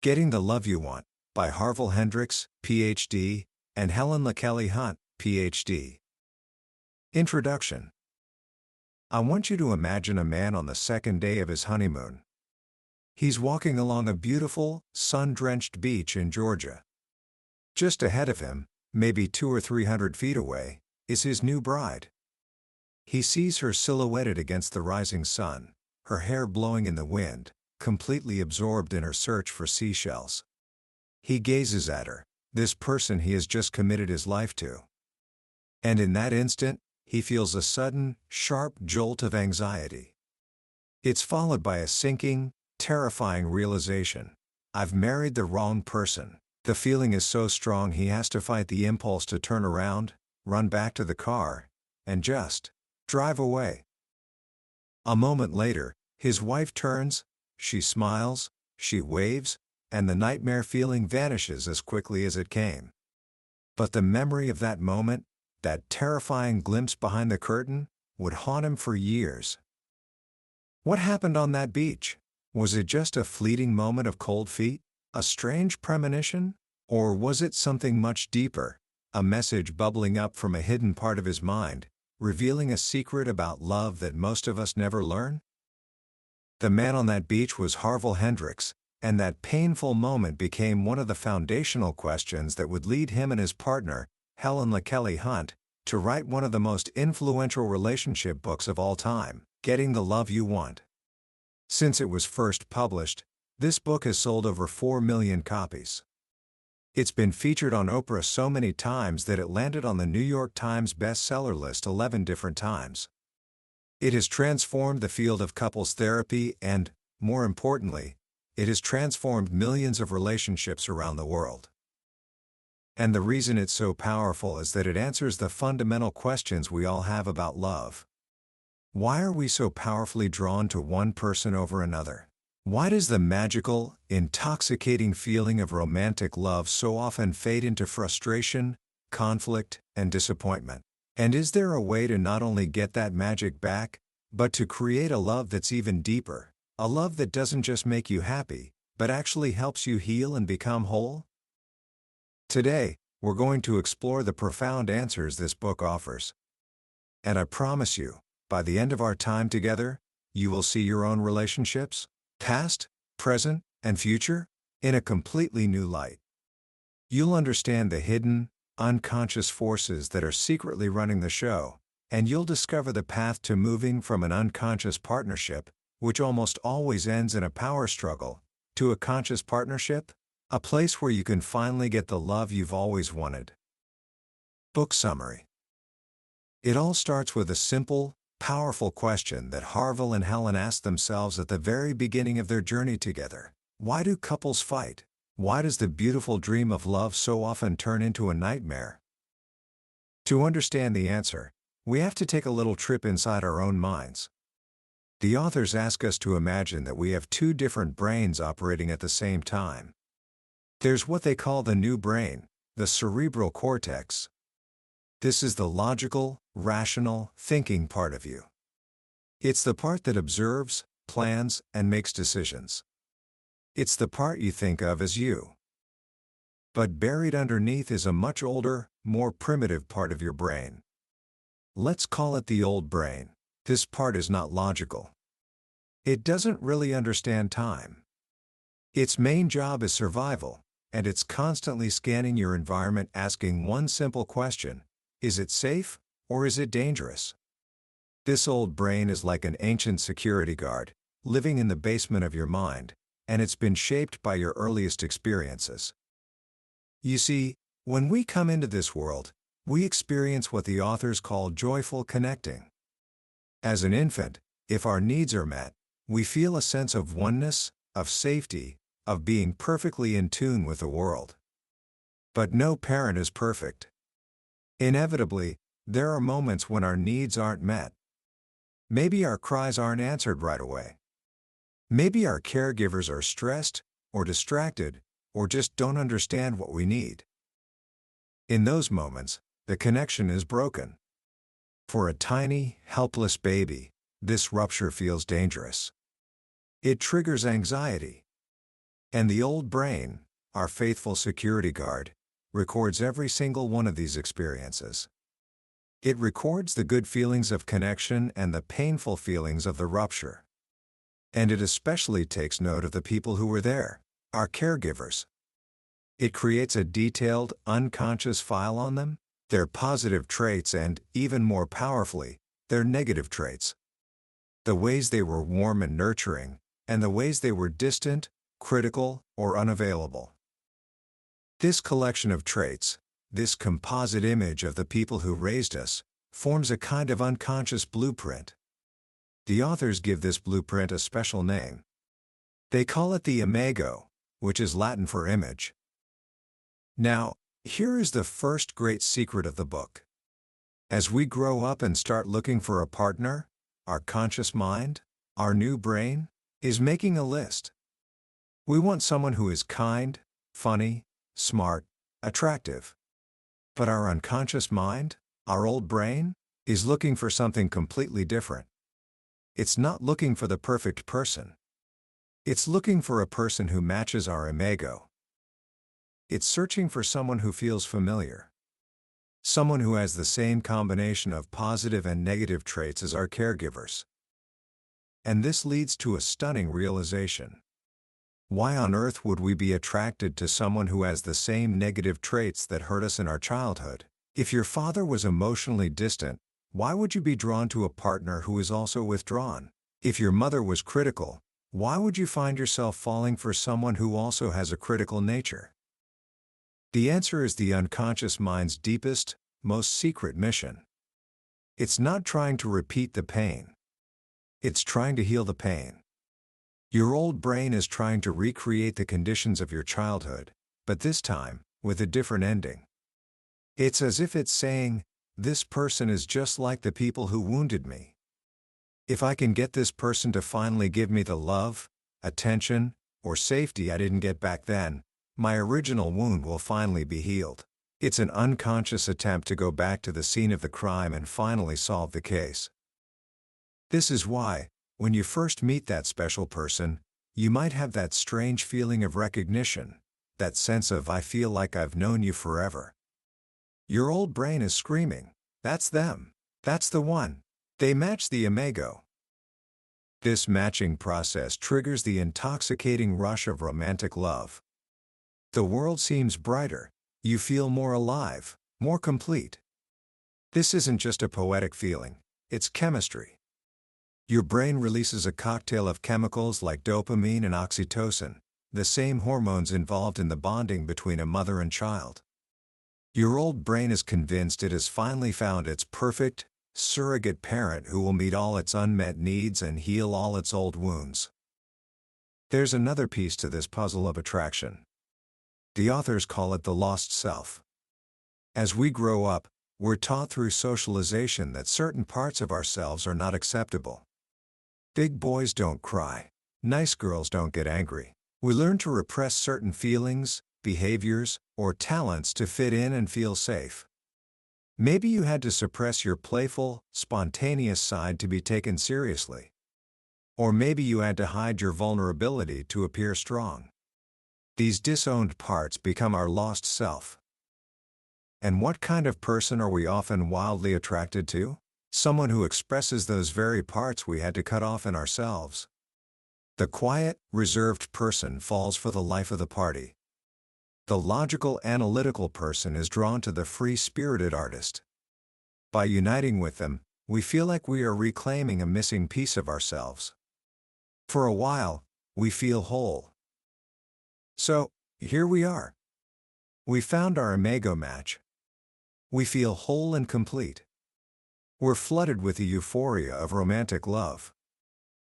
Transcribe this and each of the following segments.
Getting the Love You Want, by Harville Hendrix, Ph.D., and Helen LaKelly Hunt, Ph.D. Introduction. I want you to imagine a man on the second day of his honeymoon. He's walking along a beautiful, sun-drenched beach in Georgia. Just ahead of him, maybe 200 or 300 feet away, is his new bride. He sees her silhouetted against the rising sun, her hair blowing in the wind, completely absorbed in her search for seashells. He gazes at her, this person he has just committed his life to. And in that instant, he feels a sudden, sharp jolt of anxiety. It's followed by a sinking, terrifying realization. I've married the wrong person. The feeling is so strong he has to fight the impulse to turn around, run back to the car, and just drive away. A moment later, his wife turns, she smiles, she waves, and the nightmare feeling vanishes as quickly as it came. But the memory of that moment, that terrifying glimpse behind the curtain, would haunt him for years. What happened on that beach? Was it just a fleeting moment of cold feet, a strange premonition, or was it something much deeper, a message bubbling up from a hidden part of his mind, revealing a secret about love that most of us never learn? The man on that beach was Harville Hendrix, and that painful moment became one of the foundational questions that would lead him and his partner, Helen LaKelly Hunt, to write one of the most influential relationship books of all time, Getting the Love You Want. Since it was first published, this book has sold over 4 million copies. It's been featured on Oprah so many times that it landed on the New York Times bestseller list 11 different times. It has transformed the field of couples therapy and, more importantly, it has transformed millions of relationships around the world. And the reason it's so powerful is that it answers the fundamental questions we all have about love. Why are we so powerfully drawn to one person over another? Why does the magical, intoxicating feeling of romantic love so often fade into frustration, conflict, and disappointment? And is there a way to not only get that magic back, but to create a love that's even deeper, a love that doesn't just make you happy, but actually helps you heal and become whole? Today, we're going to explore the profound answers this book offers. And I promise you, by the end of our time together, you will see your own relationships, past, present, and future, in a completely new light. You'll understand the hidden, unconscious forces that are secretly running the show, and you'll discover the path to moving from an unconscious partnership, which almost always ends in a power struggle, to a conscious partnership, a place where you can finally get the love you've always wanted. Book summary. It all starts with a simple, powerful question that Harville and Helen asked themselves at the very beginning of their journey together. Why do couples fight? Why does the beautiful dream of love so often turn into a nightmare? To understand the answer, we have to take a little trip inside our own minds. The authors ask us to imagine that we have two different brains operating at the same time. There's what they call the new brain, the cerebral cortex. This is the logical, rational, thinking part of you. It's the part that observes, plans, and makes decisions. It's the part you think of as you. But buried underneath is a much older, more primitive part of your brain. Let's call it the old brain. This part is not logical. It doesn't really understand time. Its main job is survival, and it's constantly scanning your environment asking one simple question: is it safe, or is it dangerous? This old brain is like an ancient security guard, living in the basement of your mind, and it's been shaped by your earliest experiences. You see, when we come into this world, we experience what the authors call joyful connecting. As an infant, if our needs are met, we feel a sense of oneness, of safety, of being perfectly in tune with the world. But no parent is perfect. Inevitably, there are moments when our needs aren't met. Maybe our cries aren't answered right away. Maybe our caregivers are stressed, or distracted, or just don't understand what we need. In those moments, the connection is broken. For a tiny, helpless baby, this rupture feels dangerous. It triggers anxiety. And the old brain, our faithful security guard, records every single one of these experiences. It records the good feelings of connection and the painful feelings of the rupture. And it especially takes note of the people who were there, our caregivers. It creates a detailed, unconscious file on them, their positive traits and, even more powerfully, their negative traits. The ways they were warm and nurturing, and the ways they were distant, critical, or unavailable. This collection of traits, this composite image of the people who raised us, forms a kind of unconscious blueprint. The authors give this blueprint a special name. They call it the Imago, which is Latin for image. Now, here is the first great secret of the book. As we grow up and start looking for a partner, our conscious mind, our new brain, is making a list. We want someone who is kind, funny, smart, attractive. But our unconscious mind, our old brain, is looking for something completely different. It's not looking for the perfect person. It's looking for a person who matches our Imago. It's searching for someone who feels familiar. Someone who has the same combination of positive and negative traits as our caregivers. And this leads to a stunning realization. Why on earth would we be attracted to someone who has the same negative traits that hurt us in our childhood? If your father was emotionally distant, why would you be drawn to a partner who is also withdrawn? If your mother was critical, why would you find yourself falling for someone who also has a critical nature? The answer is the unconscious mind's deepest, most secret mission. It's not trying to repeat the pain. It's trying to heal the pain. Your old brain is trying to recreate the conditions of your childhood, but this time, with a different ending. It's as if it's saying, this person is just like the people who wounded me. If I can get this person to finally give me the love, attention, or safety I didn't get back then, my original wound will finally be healed. It's an unconscious attempt to go back to the scene of the crime and finally solve the case. This is why, when you first meet that special person, you might have that strange feeling of recognition, that sense of I feel like I've known you forever. Your old brain is screaming, that's them, that's the one, they match the Imago. This matching process triggers the intoxicating rush of romantic love. The world seems brighter, you feel more alive, more complete. This isn't just a poetic feeling, it's chemistry. Your brain releases a cocktail of chemicals like dopamine and oxytocin, the same hormones involved in the bonding between a mother and child. Your old brain is convinced it has finally found its perfect, surrogate parent who will meet all its unmet needs and heal all its old wounds. There's another piece to this puzzle of attraction. The authors call it the lost self. As we grow up, we're taught through socialization that certain parts of ourselves are not acceptable. Big boys don't cry. Nice girls don't get angry. We learn to repress certain feelings, behaviors, or talents to fit in and feel safe. Maybe you had to suppress your playful, spontaneous side to be taken seriously. Or maybe you had to hide your vulnerability to appear strong. These disowned parts become our lost self. And what kind of person are we often wildly attracted to? Someone who expresses those very parts we had to cut off in ourselves. The quiet, reserved person falls for the life of the party. The logical, analytical person is drawn to the free-spirited artist. By uniting with them, we feel like we are reclaiming a missing piece of ourselves. For a while, we feel whole. So, here we are. We found our Imago match. We feel whole and complete. We're flooded with the euphoria of romantic love.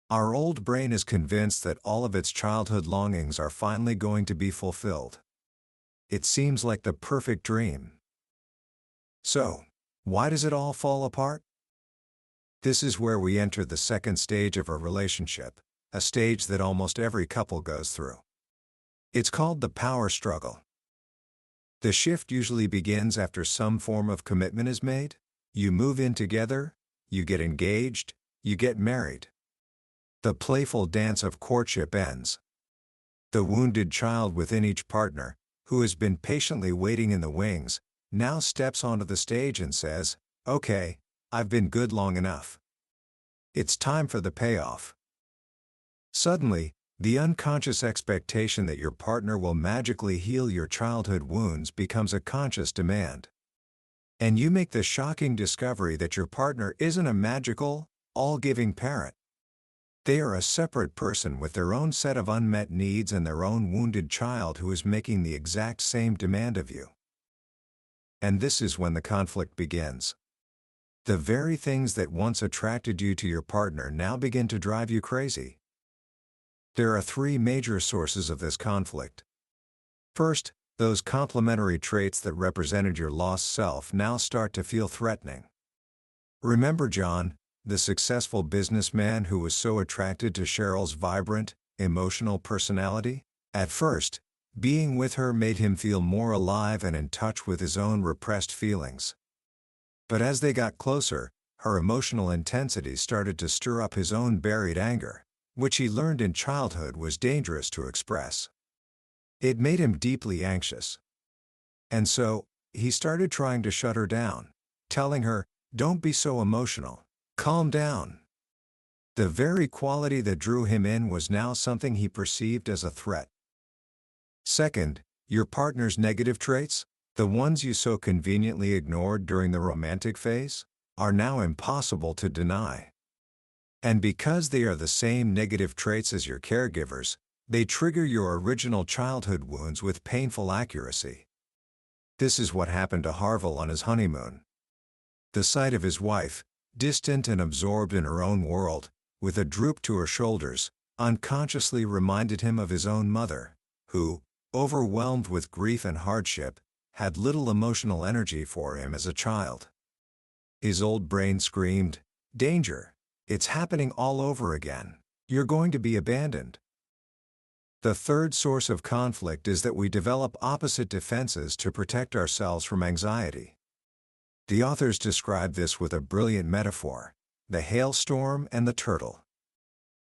Our old brain is convinced that all of its childhood longings are finally going to be fulfilled. It seems like the perfect dream. So, why does it all fall apart? This is where we enter the second stage of a relationship, a stage that almost every couple goes through. It's called the power struggle. The shift usually begins after some form of commitment is made. You move in together, you get engaged, you get married. The playful dance of courtship ends. The wounded child within each partner, who has been patiently waiting in the wings, now steps onto the stage and says, "Okay, I've been good long enough. It's time for the payoff." Suddenly, the unconscious expectation that your partner will magically heal your childhood wounds becomes a conscious demand. And you make the shocking discovery that your partner isn't a magical, all-giving parent. They are a separate person with their own set of unmet needs and their own wounded child who is making the exact same demand of you. And this is when the conflict begins. The very things that once attracted you to your partner now begin to drive you crazy. There are three major sources of this conflict. First, those complementary traits that represented your lost self now start to feel threatening. Remember John, the successful businessman who was so attracted to Cheryl's vibrant, emotional personality? At first, being with her made him feel more alive and in touch with his own repressed feelings. But as they got closer, her emotional intensity started to stir up his own buried anger, which he learned in childhood was dangerous to express. It made him deeply anxious. And so, he started trying to shut her down, telling her, "Don't be so emotional. Calm down." The very quality that drew him in was now something he perceived as a threat. Second, your partner's negative traits, the ones you so conveniently ignored during the romantic phase, are now impossible to deny. And because they are the same negative traits as your caregivers, they trigger your original childhood wounds with painful accuracy. This is what happened to Harville on his honeymoon. The sight of his wife, distant and absorbed in her own world, with a droop to her shoulders, unconsciously reminded him of his own mother, who, overwhelmed with grief and hardship, had little emotional energy for him as a child. His old brain screamed, "Danger! It's happening all over again. You're going to be abandoned." The third source of conflict is that we develop opposite defenses to protect ourselves from anxiety. The authors describe this with a brilliant metaphor: the hailstorm and the turtle.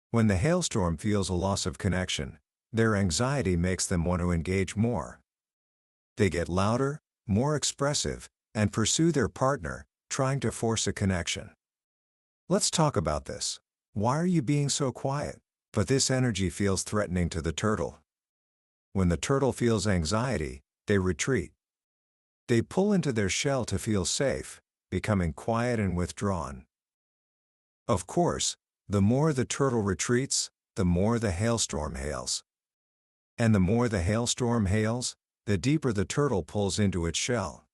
When the hailstorm feels a loss of connection, their anxiety makes them want to engage more. They get louder, more expressive, and pursue their partner, trying to force a connection. Let's talk about this. Why are you being so quiet? But this energy feels threatening to the turtle. When the turtle feels anxiety, they retreat. They pull into their shell to feel safe, becoming quiet and withdrawn. Of course, the more the turtle retreats, the more the hailstorm hails. And the more the hailstorm hails, the deeper the turtle pulls into its shell.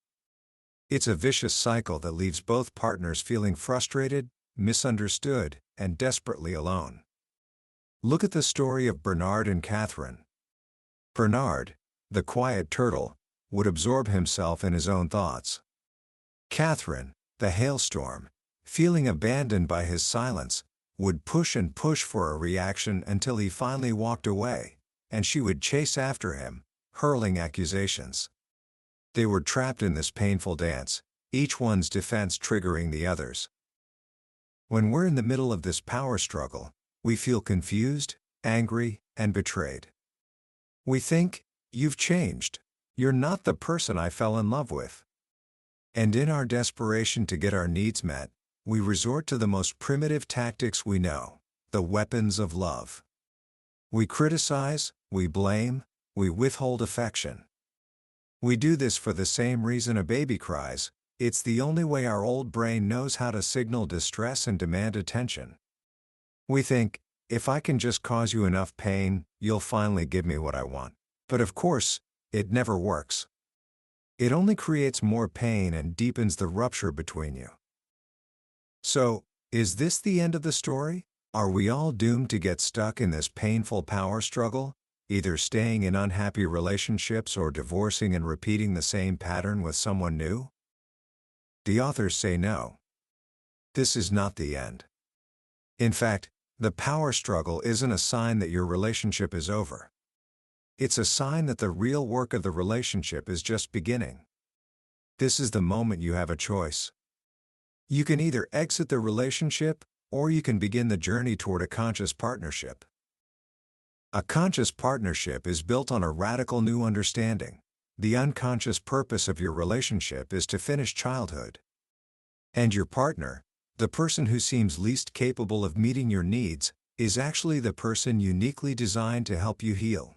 It's a vicious cycle that leaves both partners feeling frustrated, misunderstood, and desperately alone. Look at the story of Bernard and Catherine. Bernard, the quiet turtle, would absorb himself in his own thoughts. Catherine, the hailstorm, feeling abandoned by his silence, would push and push for a reaction until he finally walked away, and she would chase after him, hurling accusations. They were trapped in this painful dance, each one's defense triggering the others. When we're in the middle of this power struggle, we feel confused, angry, and betrayed. We think, "You've changed. You're not the person I fell in love with." And in our desperation to get our needs met, we resort to the most primitive tactics we know, the weapons of love. We criticize, we blame, we withhold affection. We do this for the same reason a baby cries: it's the only way our old brain knows how to signal distress and demand attention. We think, if I can just cause you enough pain, you'll finally give me what I want. But of course, it never works. It only creates more pain and deepens the rupture between you. So, is this the end of the story? Are we all doomed to get stuck in this painful power struggle, either staying in unhappy relationships or divorcing and repeating the same pattern with someone new? The authors say no. This is not the end. In fact, the power struggle isn't a sign that your relationship is over. It's a sign that the real work of the relationship is just beginning. This is the moment you have a choice. You can either exit the relationship, or you can begin the journey toward a conscious partnership. A conscious partnership is built on a radical new understanding. The unconscious purpose of your relationship is to finish childhood. And your partner, the person who seems least capable of meeting your needs, is actually the person uniquely designed to help you heal.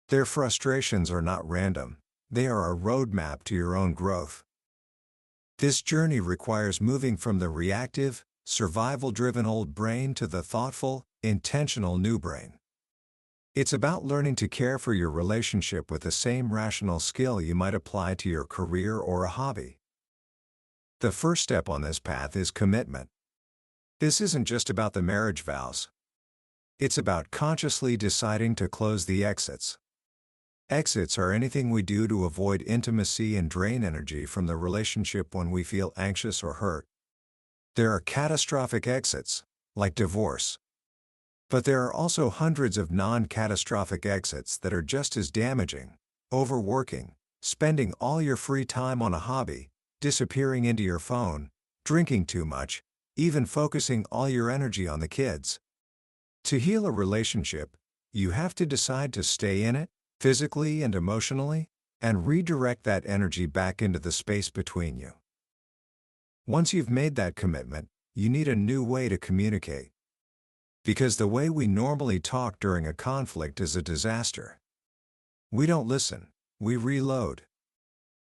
Their frustrations are not random, they are a roadmap to your own growth. This journey requires moving from the reactive, survival-driven old brain to the thoughtful, intentional new brain. It's about learning to care for your relationship with the same rational skill you might apply to your career or a hobby. The first step on this path is commitment. This isn't just about the marriage vows. It's about consciously deciding to close the exits. Exits are anything we do to avoid intimacy and drain energy from the relationship when we feel anxious or hurt. There are catastrophic exits, like divorce. But there are also hundreds of non-catastrophic exits that are just as damaging: overworking, spending all your free time on a hobby, disappearing into your phone, drinking too much, even focusing all your energy on the kids. To heal a relationship, you have to decide to stay in it, physically and emotionally, and redirect that energy back into the space between you. Once you've made that commitment, you need a new way to communicate. Because the way we normally talk during a conflict is a disaster. We don't listen, we reload.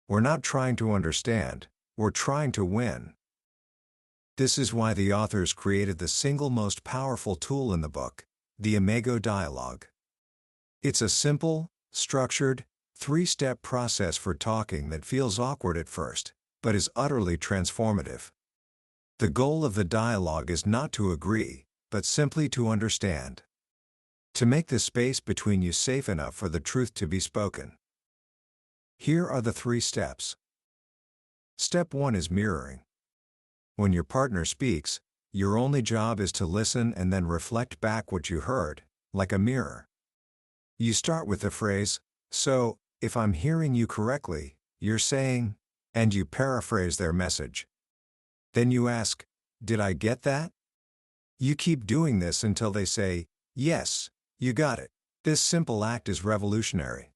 We're not trying to understand, we're trying to win. This is why the authors created the single most powerful tool in the book, the Imago Dialogue. It's a simple, structured, 3-step process for talking that feels awkward at first, but is utterly transformative. The goal of the dialogue is not to agree, but simply to understand. To make the space between you safe enough for the truth to be spoken. Here are the 3 steps. Step 1 is mirroring. When your partner speaks, your only job is to listen and then reflect back what you heard, like a mirror. You start with the phrase, "So, if I'm hearing you correctly, you're saying," and you paraphrase their message. Then you ask, "Did I get that?" You keep doing this until they say, "Yes, you got it." This simple act is revolutionary.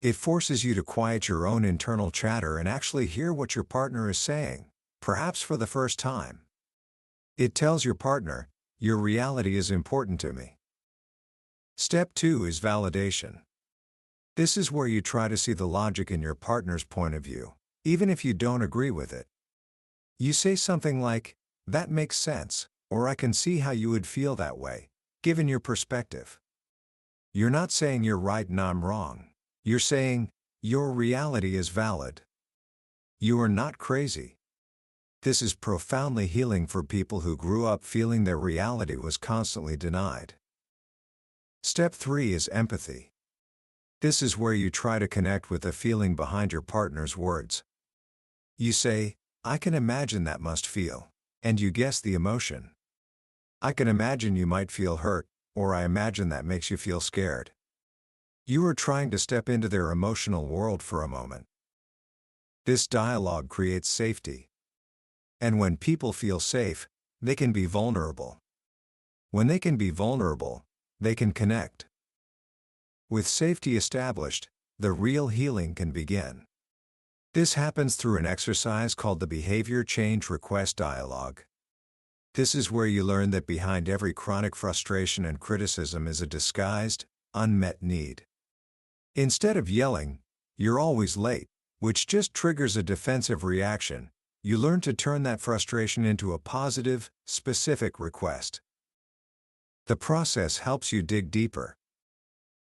It forces you to quiet your own internal chatter and actually hear what your partner is saying, perhaps for the first time. It tells your partner, "Your reality is important to me." Step 2 is validation. This is where you try to see the logic in your partner's point of view, even if you don't agree with it. You say something like, "That makes sense," or "I can see how you would feel that way, given your perspective." You're not saying you're right and I'm wrong. You're saying, "Your reality is valid. You are not crazy." This is profoundly healing for people who grew up feeling their reality was constantly denied. Step 3 is empathy. This is where you try to connect with the feeling behind your partner's words. You say, "I can imagine that must feel," and you guess the emotion. "I can imagine you might feel hurt," or "I imagine that makes you feel scared." You are trying to step into their emotional world for a moment. This dialogue creates safety. And when people feel safe, they can be vulnerable. When they can be vulnerable, they can connect. With safety established, the real healing can begin. This happens through an exercise called the Behavior Change Request Dialogue. This is where you learn that behind every chronic frustration and criticism is a disguised, unmet need. Instead of yelling, "You're always late," which just triggers a defensive reaction, you learn to turn that frustration into a positive, specific request. The process helps you dig deeper.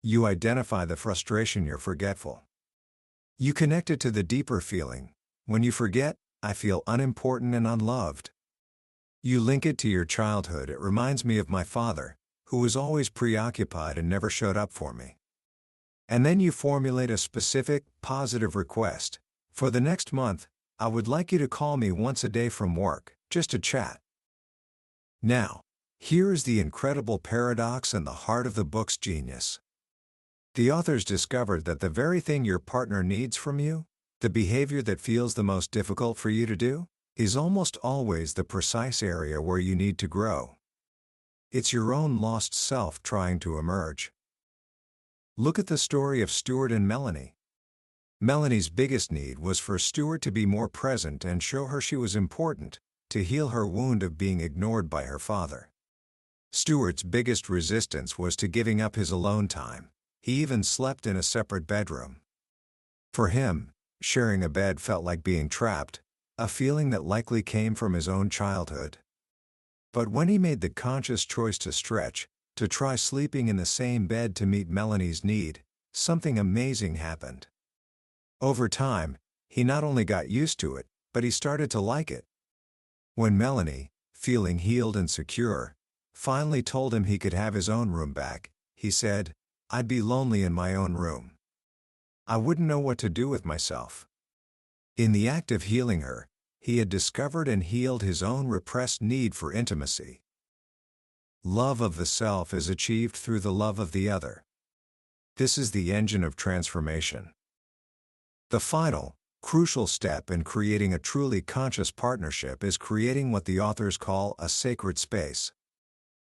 You identify the frustration you're forgetful. You connect it to the deeper feeling. When you forget, "I feel unimportant and unloved." You link it to your childhood. "It reminds me of my father, who was always preoccupied and never showed up for me." And then you formulate a specific, positive request. "For the next month, I would like you to call me once a day from work, just to chat." Now, here is the incredible paradox and the heart of the book's genius. The authors discovered that the very thing your partner needs from you, the behavior that feels the most difficult for you to do, is almost always the precise area where you need to grow. It's your own lost self trying to emerge. Look at the story of Stuart and Melanie. Melanie's biggest need was for Stuart to be more present and show her she was important, to heal her wound of being ignored by her father. Stuart's biggest resistance was to giving up his alone time. He even slept in a separate bedroom. For him, sharing a bed felt like being trapped, a feeling that likely came from his own childhood. But when he made the conscious choice to stretch, to try sleeping in the same bed to meet Melanie's need, something amazing happened. Over time, he not only got used to it, but he started to like it. When Melanie, feeling healed and secure, finally told him he could have his own room back, he said, "I'd be lonely in my own room. I wouldn't know what to do with myself." In the act of healing her, he had discovered and healed his own repressed need for intimacy. Love of the self is achieved through the love of the other. This is the engine of transformation. The final, crucial step in creating a truly conscious partnership is creating what the authors call a sacred space.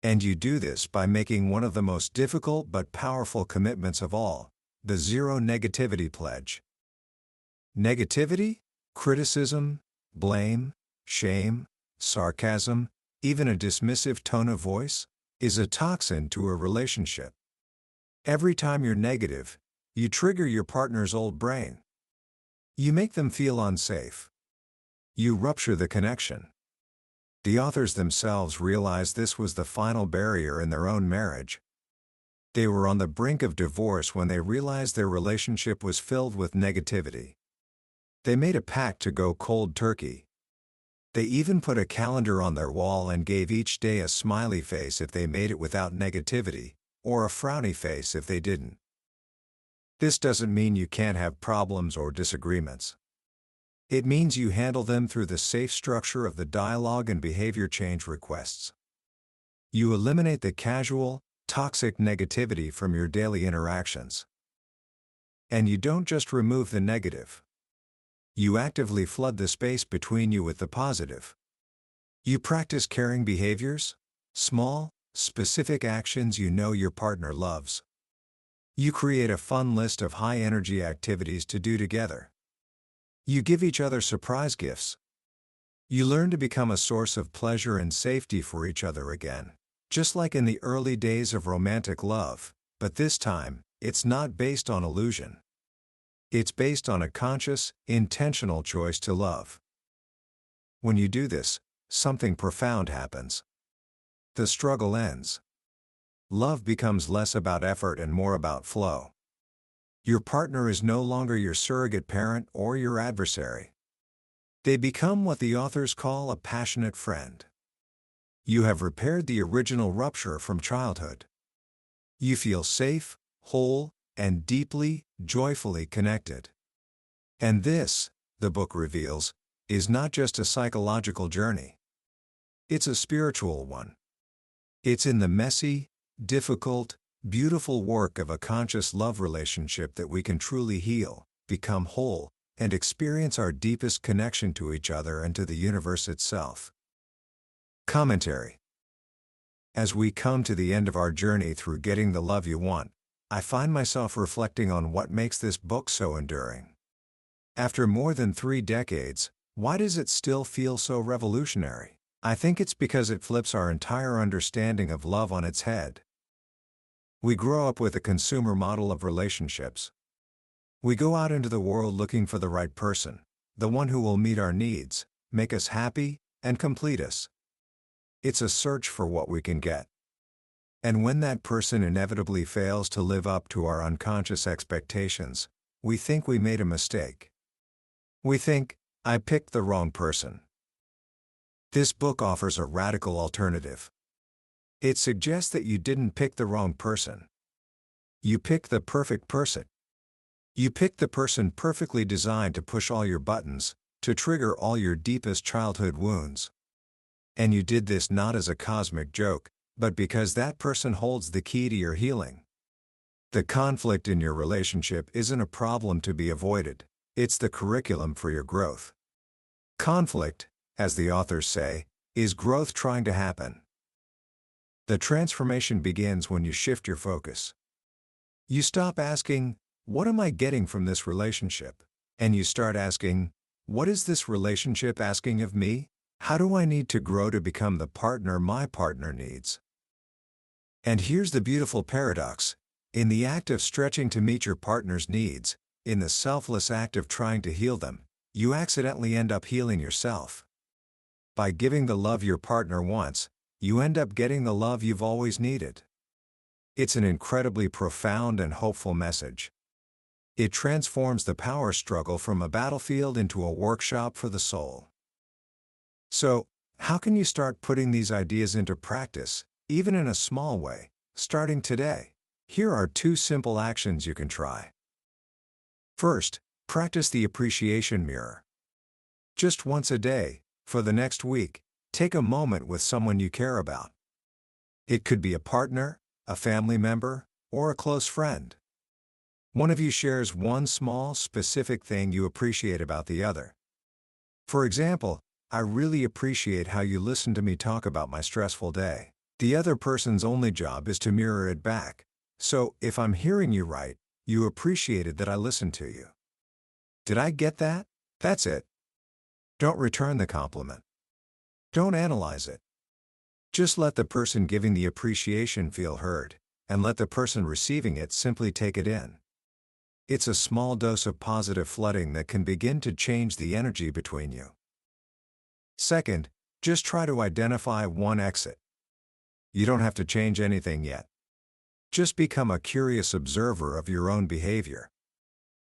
And you do this by making one of the most difficult but powerful commitments of all, the zero negativity pledge. Negativity, criticism, blame, shame, sarcasm, even a dismissive tone of voice, is a toxin to a relationship. Every time you're negative, you trigger your partner's old brain. You make them feel unsafe. You rupture the connection. The authors themselves realized this was the final barrier in their own marriage. They were on the brink of divorce when they realized their relationship was filled with negativity. They made a pact to go cold turkey. They even put a calendar on their wall and gave each day a smiley face if they made it without negativity, or a frowny face if they didn't. This doesn't mean you can't have problems or disagreements. It means you handle them through the safe structure of the dialogue and behavior change requests. You eliminate the casual, toxic negativity from your daily interactions. And you don't just remove the negative. You actively flood the space between you with the positive. You practice caring behaviors, small, specific actions you know your partner loves. You create a fun list of high-energy activities to do together. You give each other surprise gifts. You learn to become a source of pleasure and safety for each other again, just like in the early days of romantic love, but this time, it's not based on illusion. It's based on a conscious, intentional choice to love. When you do this, something profound happens. The struggle ends. Love becomes less about effort and more about flow. Your partner is no longer your surrogate parent or your adversary. They become what the authors call a passionate friend. You have repaired the original rupture from childhood. You feel safe, whole, and deeply, joyfully connected. And this, the book reveals, is not just a psychological journey. It's a spiritual one. It's in the messy, difficult, beautiful work of a conscious love relationship that we can truly heal, become whole, and experience our deepest connection to each other and to the universe itself. Commentary. As we come to the end of our journey through getting the love you want, I find myself reflecting on what makes this book so enduring. After more than 3 decades, why does it still feel so revolutionary? I think it's because it flips our entire understanding of love on its head. We grow up with a consumer model of relationships. We go out into the world looking for the right person, the one who will meet our needs, make us happy, and complete us. It's a search for what we can get. And when that person inevitably fails to live up to our unconscious expectations, we think we made a mistake. We think, I picked the wrong person. This book offers a radical alternative. It suggests that you didn't pick the wrong person. You picked the perfect person. You picked the person perfectly designed to push all your buttons, to trigger all your deepest childhood wounds. And you did this not as a cosmic joke, but because that person holds the key to your healing. The conflict in your relationship isn't a problem to be avoided, it's the curriculum for your growth. Conflict, as the authors say, is growth trying to happen. The transformation begins when you shift your focus. You stop asking, "What am I getting from this relationship?" And you start asking, "What is this relationship asking of me? How do I need to grow to become the partner my partner needs?" And here's the beautiful paradox. In the act of stretching to meet your partner's needs, in the selfless act of trying to heal them, you accidentally end up healing yourself. By giving the love your partner wants, you end up getting the love you've always needed. It's an incredibly profound and hopeful message. It transforms the power struggle from a battlefield into a workshop for the soul. So, how can you start putting these ideas into practice, even in a small way, starting today? Here are 2 simple actions you can try. First, practice the appreciation mirror. Just once a day, for the next week, take a moment with someone you care about. It could be a partner, a family member, or a close friend. One of you shares one small, specific thing you appreciate about the other. For example, "I really appreciate how you listen to me talk about my stressful day." The other person's only job is to mirror it back. "So, if I'm hearing you right, you appreciated that I listened to you. Did I get that?" That's it. Don't return the compliment. Don't analyze it. Just let the person giving the appreciation feel heard, and let the person receiving it simply take it in. It's a small dose of positive flooding that can begin to change the energy between you. Second, just try to identify one exit. You don't have to change anything yet. Just become a curious observer of your own behavior.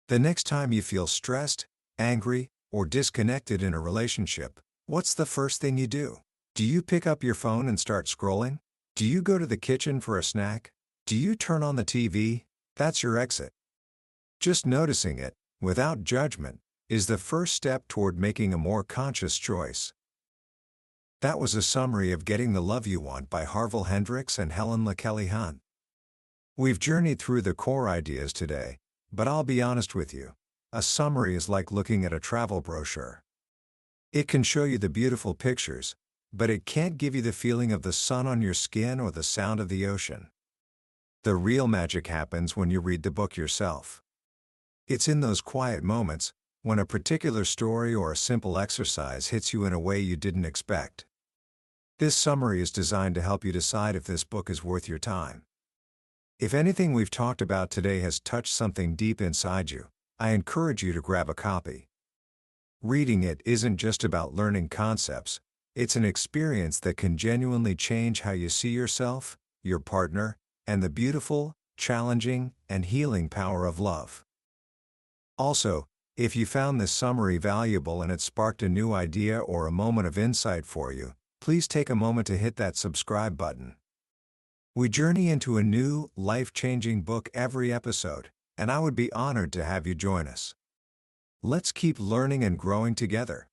The next time you feel stressed, angry, or disconnected in a relationship, what's the first thing you do? Do you pick up your phone and start scrolling? Do you go to the kitchen for a snack? Do you turn on the TV? That's your exit. Just noticing it, without judgment, is the first step toward making a more conscious choice. That was a summary of Getting the Love You Want by Harville Hendrix and Helen LaKelly Hunt. We've journeyed through the core ideas today, but I'll be honest with you, a summary is like looking at a travel brochure. It can show you the beautiful pictures, but it can't give you the feeling of the sun on your skin or the sound of the ocean. The real magic happens when you read the book yourself. It's in those quiet moments, when a particular story or a simple exercise hits you in a way you didn't expect. This summary is designed to help you decide if this book is worth your time. If anything we've talked about today has touched something deep inside you, I encourage you to grab a copy. Reading it isn't just about learning concepts, it's an experience that can genuinely change how you see yourself, your partner, and the beautiful, challenging, and healing power of love. Also, if you found this summary valuable and it sparked a new idea or a moment of insight for you, please take a moment to hit that subscribe button. We journey into a new, life-changing book every episode, and I would be honored to have you join us. Let's keep learning and growing together.